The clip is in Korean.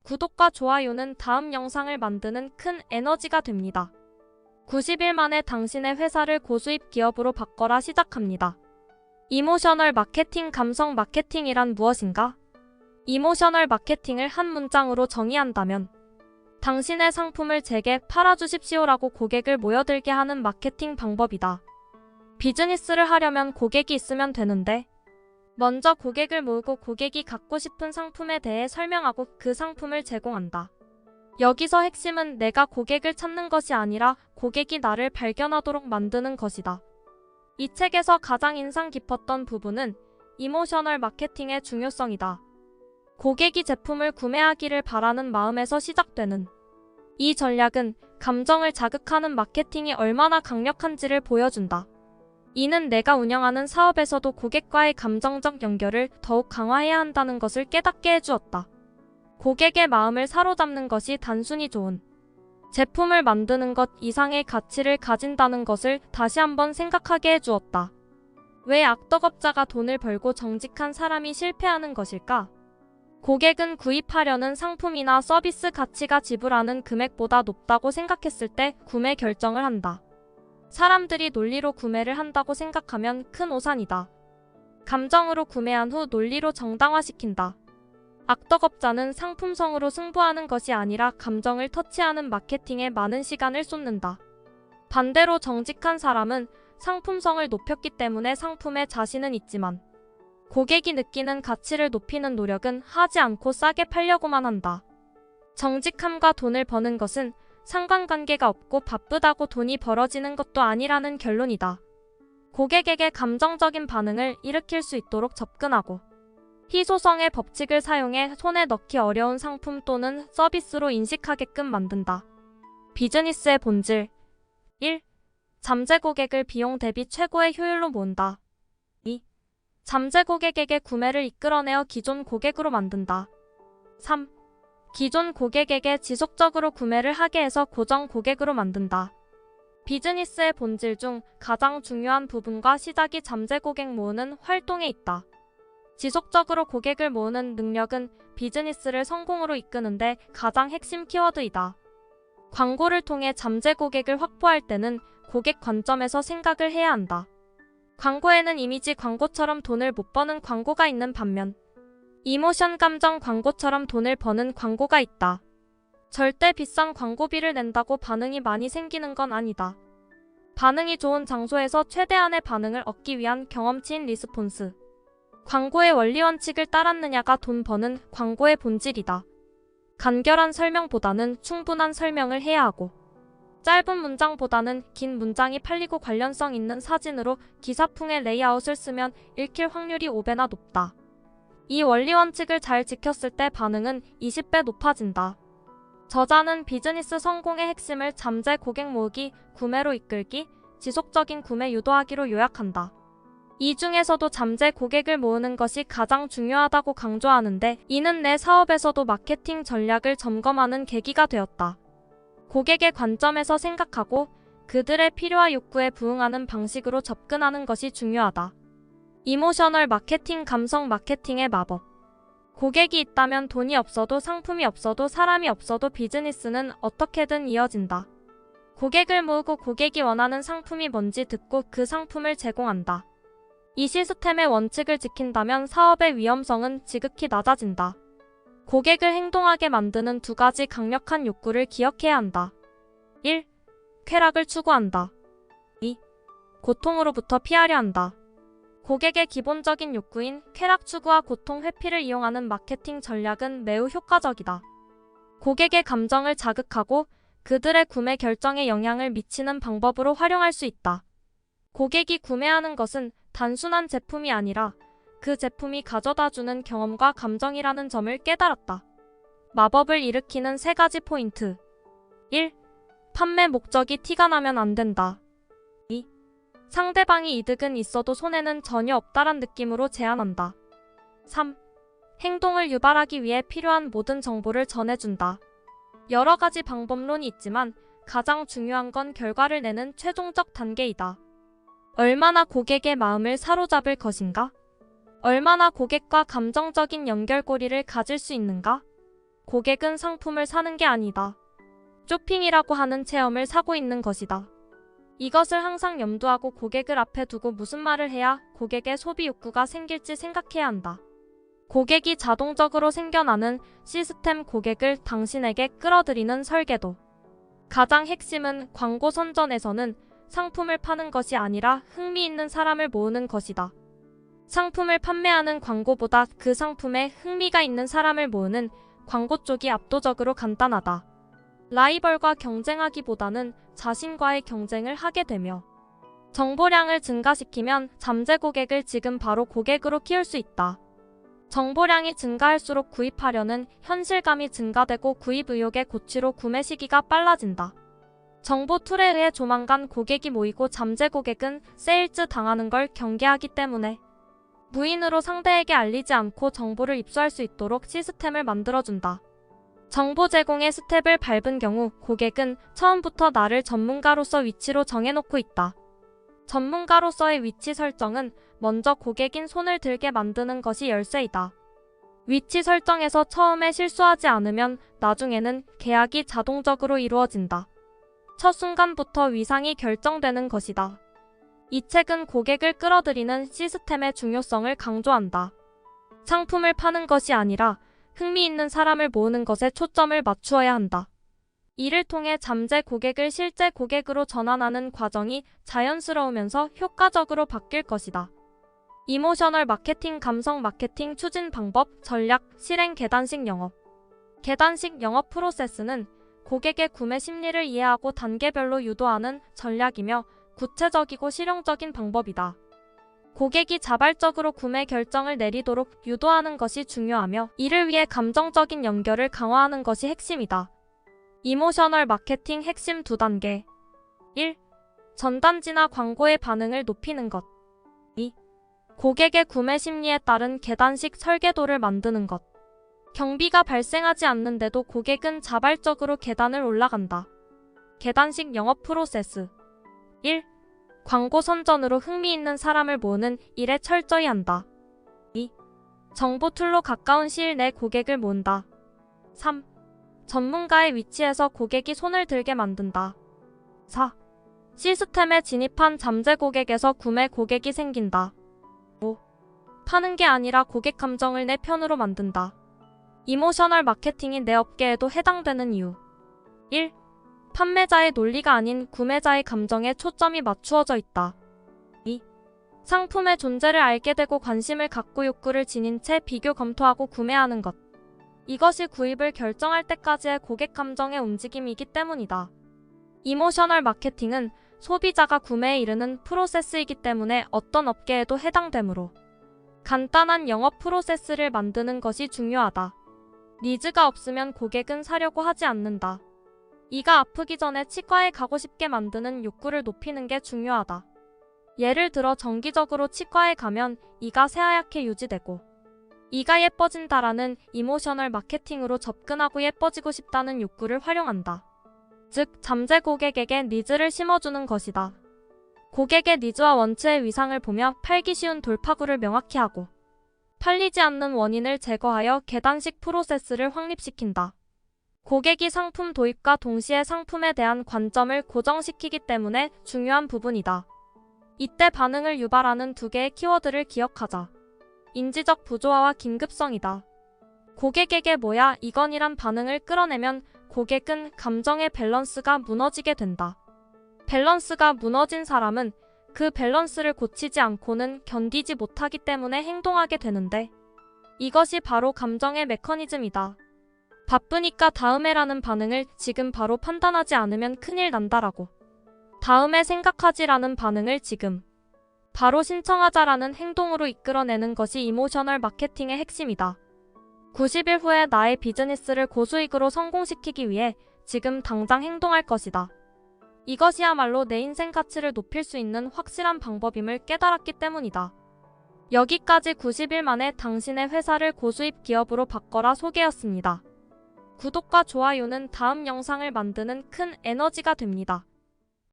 구독과 좋아요는 다음 영상을 만드는 큰 에너지가 됩니다. 90일 만에 당신의 회사를 고수입 기업으로 바꿔라 시작합니다. 이모셔널 마케팅 감성 마케팅이란 무엇인가? 이모셔널 마케팅을 한 문장으로 정의한다면 당신의 상품을 제게 팔아주십시오라고 고객을 모여들게 하는 마케팅 방법이다. 비즈니스를 하려면 고객이 있으면 되는데 먼저 고객을 모으고 고객이 갖고 싶은 상품에 대해 설명하고 그 상품을 제공한다. 여기서 핵심은 내가 고객을 찾는 것이 아니라 고객이 나를 발견하도록 만드는 것이다. 이 책에서 가장 인상 깊었던 부분은 이모셔널 마케팅의 중요성이다. 고객이 제품을 구매하기를 바라는 마음에서 시작되는 이 전략은 감정을 자극하는 마케팅이 얼마나 강력한지를 보여준다. 이는 내가 운영하는 사업에서도 고객과의 감정적 연결을 더욱 강화해야 한다는 것을 깨닫게 해주었다. 고객의 마음을 사로잡는 것이 단순히 좋은 제품을 만드는 것 이상의 가치를 가진다는 것을 다시 한번 생각하게 해주었다. 왜 악덕업자가 돈을 벌고 정직한 사람이 실패하는 것일까? 고객은 구입하려는 상품이나 서비스 가치가 지불하는 금액보다 높다고 생각했을 때 구매 결정을 한다. 사람들이 논리로 구매를 한다고 생각하면 큰 오산이다. 감정으로 구매한 후 논리로 정당화시킨다. 악덕업자는 상품성으로 승부하는 것이 아니라 감정을 터치하는 마케팅에 많은 시간을 쏟는다. 반대로 정직한 사람은 상품성을 높였기 때문에 상품에 자신은 있지만 고객이 느끼는 가치를 높이는 노력은 하지 않고 싸게 팔려고만 한다. 정직함과 돈을 버는 것은 상관관계가 없고 바쁘다고 돈이 벌어지는 것도 아니라는 결론이다. 고객에게 감정적인 반응을 일으킬 수 있도록 접근하고 희소성의 법칙을 사용해 손에 넣기 어려운 상품 또는 서비스로 인식하게끔 만든다. 비즈니스의 본질 1. 잠재 고객을 비용 대비 최고의 효율로 모은다. 2. 잠재 고객에게 구매를 이끌어내어 기존 고객으로 만든다. 3. 기존 고객에게 지속적으로 구매를 하게 해서 고정 고객으로 만든다. 비즈니스의 본질 중 가장 중요한 부분과 시작이 잠재 고객 모으는 활동에 있다. 지속적으로 고객을 모으는 능력은 비즈니스를 성공으로 이끄는데 가장 핵심 키워드이다. 광고를 통해 잠재 고객을 확보할 때는 고객 관점에서 생각을 해야 한다. 광고에는 이미지 광고처럼 돈을 못 버는 광고가 있는 반면 이모션 감정 광고처럼 돈을 버는 광고가 있다. 절대 비싼 광고비를 낸다고 반응이 많이 생기는 건 아니다. 반응이 좋은 장소에서 최대한의 반응을 얻기 위한 경험치인 리스폰스. 광고의 원리 원칙을 따랐느냐가 돈 버는 광고의 본질이다. 간결한 설명보다는 충분한 설명을 해야 하고 짧은 문장보다는 긴 문장이 팔리고 관련성 있는 사진으로 기사풍의 레이아웃을 쓰면 읽힐 확률이 5배나 높다. 이 원리 원칙을 잘 지켰을 때 반응은 20배 높아진다. 저자는 비즈니스 성공의 핵심을 잠재 고객 모으기, 구매로 이끌기, 지속적인 구매 유도하기로 요약한다. 이 중에서도 잠재 고객을 모으는 것이 가장 중요하다고 강조하는데 이는 내 사업에서도 마케팅 전략을 점검하는 계기가 되었다. 고객의 관점에서 생각하고 그들의 필요와 욕구에 부응하는 방식으로 접근하는 것이 중요하다. 이모셔널 마케팅 감성 마케팅의 마법. 고객이 있다면 돈이 없어도 상품이 없어도 사람이 없어도 비즈니스는 어떻게든 이어진다. 고객을 모으고 고객이 원하는 상품이 뭔지 듣고 그 상품을 제공한다. 이 시스템의 원칙을 지킨다면 사업의 위험성은 지극히 낮아진다. 고객을 행동하게 만드는 두 가지 강력한 욕구를 기억해야 한다. 1. 쾌락을 추구한다. 2. 고통으로부터 피하려 한다. 고객의 기본적인 욕구인 쾌락 추구와 고통 회피를 이용하는 마케팅 전략은 매우 효과적이다. 고객의 감정을 자극하고 그들의 구매 결정에 영향을 미치는 방법으로 활용할 수 있다. 고객이 구매하는 것은 단순한 제품이 아니라 그 제품이 가져다주는 경험과 감정이라는 점을 깨달았다. 마법을 일으키는 3가지 포인트. 1. 판매 목적이 티가 나면 안 된다. 2. 상대방이 이득은 있어도 손해는 전혀 없다란 느낌으로 제안한다. 3. 행동을 유발하기 위해 필요한 모든 정보를 전해준다. 여러 가지 방법론이 있지만 가장 중요한 건 결과를 내는 최종적 단계이다. 얼마나 고객의 마음을 사로잡을 것인가? 얼마나 고객과 감정적인 연결고리를 가질 수 있는가? 고객은 상품을 사는 게 아니다. 쇼핑이라고 하는 체험을 사고 있는 것이다. 이것을 항상 염두하고 고객을 앞에 두고 무슨 말을 해야 고객의 소비 욕구가 생길지 생각해야 한다. 고객이 자동적으로 생겨나는 시스템, 고객을 당신에게 끌어들이는 설계도. 가장 핵심은 광고 선전에서는 상품을 파는 것이 아니라 흥미있는 사람을 모으는 것이다. 상품을 판매하는 광고보다 그 상품에 흥미가 있는 사람을 모으는 광고 쪽이 압도적으로 간단하다. 라이벌과 경쟁하기보다는 자신과의 경쟁을 하게 되며 정보량을 증가시키면 잠재 고객을 지금 바로 고객으로 키울 수 있다. 정보량이 증가할수록 구입하려는 현실감이 증가되고 구입 의욕의 고취로 구매 시기가 빨라진다. 정보 툴에 의해 조만간 고객이 모이고 잠재 고객은 세일즈 당하는 걸 경계하기 때문에 무인으로 상대에게 알리지 않고 정보를 입수할 수 있도록 시스템을 만들어준다. 정보 제공의 스텝을 밟은 경우 고객은 처음부터 나를 전문가로서 위치로 정해놓고 있다. 전문가로서의 위치 설정은 먼저 고객인 손을 들게 만드는 것이 열쇠이다. 위치 설정에서 처음에 실수하지 않으면 나중에는 계약이 자동적으로 이루어진다. 첫 순간부터 위상이 결정되는 것이다. 이 책은 고객을 끌어들이는 시스템의 중요성을 강조한다. 상품을 파는 것이 아니라 흥미있는 사람을 모으는 것에 초점을 맞추어야 한다. 이를 통해 잠재 고객을 실제 고객으로 전환하는 과정이 자연스러우면서 효과적으로 바뀔 것이다. 이모셔널 마케팅, 감성 마케팅 추진 방법, 전략, 실행. 계단식 영업. 계단식 영업 프로세스는 고객의 구매 심리를 이해하고 단계별로 유도하는 전략이며 구체적이고 실용적인 방법이다. 고객이 자발적으로 구매 결정을 내리도록 유도하는 것이 중요하며 이를 위해 감정적인 연결을 강화하는 것이 핵심이다. 이모셔널 마케팅 핵심 2단계. 1. 전단지나 광고의 반응을 높이는 것. 2. 고객의 구매 심리에 따른 계단식 설계도를 만드는 것. 경비가 발생하지 않는데도 고객은 자발적으로 계단을 올라간다. 계단식 영업 프로세스. 1. 광고 선전으로 흥미있는 사람을 모으는 일에 철저히 한다. 2. 정보 툴로 가까운 시일 내 고객을 모은다. 3. 전문가의 위치에서 고객이 손을 들게 만든다. 4. 시스템에 진입한 잠재 고객에서 구매 고객이 생긴다. 5. 파는 게 아니라 고객 감정을 내 편으로 만든다. 이모셔널 마케팅이 내 업계에도 해당되는 이유. 1. 판매자의 논리가 아닌 구매자의 감정에 초점이 맞추어져 있다. 2. 상품의 존재를 알게 되고 관심을 갖고 욕구를 지닌 채 비교 검토하고 구매하는 것. 이것이 구입을 결정할 때까지의 고객 감정의 움직임이기 때문이다. 이모셔널 마케팅은 소비자가 구매에 이르는 프로세스이기 때문에 어떤 업계에도 해당되므로 간단한 영업 프로세스를 만드는 것이 중요하다. 니즈가 없으면 고객은 사려고 하지 않는다. 이가 아프기 전에 치과에 가고 싶게 만드는 욕구를 높이는 게 중요하다. 예를 들어 정기적으로 치과에 가면 이가 새하얗게 유지되고 이가 예뻐진다라는 이모셔널 마케팅으로 접근하고 예뻐지고 싶다는 욕구를 활용한다. 즉, 잠재 고객에게 니즈를 심어주는 것이다. 고객의 니즈와 원치의 위상을 보며 팔기 쉬운 돌파구를 명확히 하고 팔리지 않는 원인을 제거하여 계단식 프로세스를 확립시킨다. 고객이 상품 도입과 동시에 상품에 대한 관점을 고정시키기 때문에 중요한 부분이다. 이때 반응을 유발하는 2개의 키워드를 기억하자. 인지적 부조화와 긴급성이다. 고객에게 뭐야 이건이란 반응을 끌어내면 고객은 감정의 밸런스가 무너지게 된다. 밸런스가 무너진 사람은 그 밸런스를 고치지 않고는 견디지 못하기 때문에 행동하게 되는데 이것이 바로 감정의 메커니즘이다. 바쁘니까 다음에라는 반응을 지금 바로 판단하지 않으면 큰일 난다라고. 다음에 생각하지라는 반응을 지금 바로 신청하자라는 행동으로 이끌어내는 것이 이모셔널 마케팅의 핵심이다. 90일 후에 나의 비즈니스를 고수익으로 성공시키기 위해 지금 당장 행동할 것이다. 이것이야말로 내 인생 가치를 높일 수 있는 확실한 방법임을 깨달았기 때문이다. 여기까지 90일 만에 당신의 회사를 고수입 기업으로 바꿔라 소개였습니다. 구독과 좋아요는 다음 영상을 만드는 큰 에너지가 됩니다.